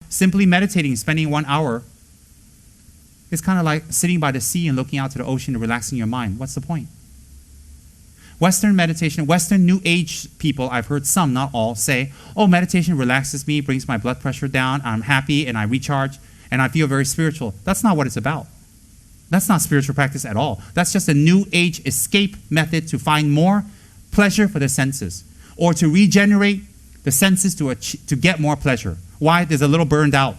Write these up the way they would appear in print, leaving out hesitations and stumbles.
Simply meditating, spending 1 hour, is kind of like sitting by the sea and looking out to the ocean and relaxing your mind. What's the point? Western meditation, Western New Age people, I've heard some, not all, say, oh, meditation relaxes me, brings my blood pressure down, I'm happy and I recharge and I feel very spiritual. That's not what it's about. That's not spiritual practice at all. That's just a New Age escape method to find more pleasure for the senses, or to regenerate the senses to get more pleasure. Why? There's a little burned out.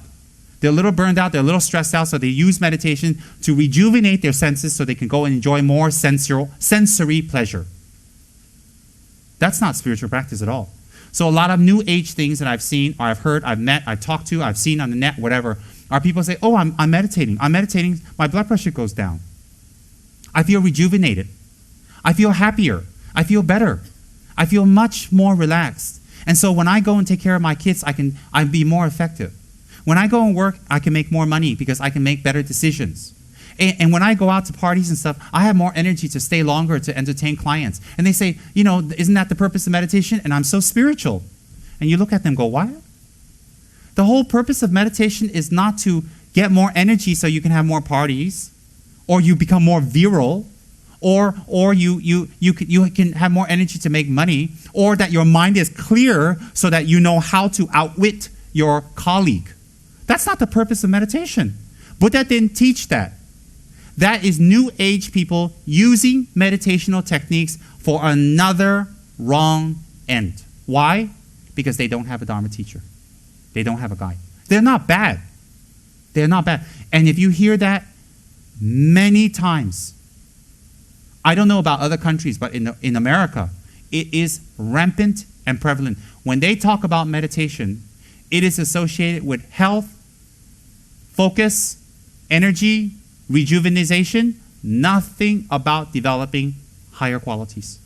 They're a little burned out, they're a little stressed out, so they use meditation to rejuvenate their senses so they can go and enjoy more sensory pleasure. That's not spiritual practice at all. So a lot of New Age things that I've seen, or I've heard, I've met, I've talked to, I've seen on the net, whatever, are people say, oh, I'm meditating. I'm meditating, my blood pressure goes down. I feel rejuvenated. I feel happier. I feel better. I feel much more relaxed. And so when I go and take care of my kids, I be more effective. When I go and work, I can make more money because I can make better decisions. And when I go out to parties and stuff, I have more energy to stay longer to entertain clients. And they say, you know, isn't that the purpose of meditation? And I'm so spiritual. And you look at them and go, what? The whole purpose of meditation is not to get more energy so you can have more parties, or you become more virile, or you can have more energy to make money, or that your mind is clear so that you know how to outwit your colleague. That's not the purpose of meditation. Buddha didn't teach that. That is New Age people using meditational techniques for another wrong end. Why? Because they don't have a Dharma teacher. They don't have a guide. They're not bad. They're not bad. And if you hear that many times, I don't know about other countries, but in America, it is rampant and prevalent. When they talk about meditation, it is associated with health, focus, energy, rejuvenation, nothing about developing higher qualities.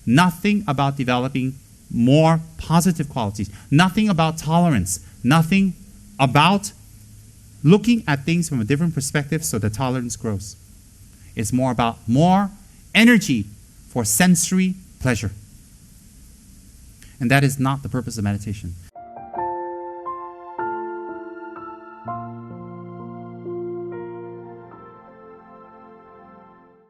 Nothing about developing more positive qualities. Nothing about tolerance. Nothing about looking at things from a different perspective so the tolerance grows. It's more about more energy for sensory pleasure. And that is not the purpose of meditation.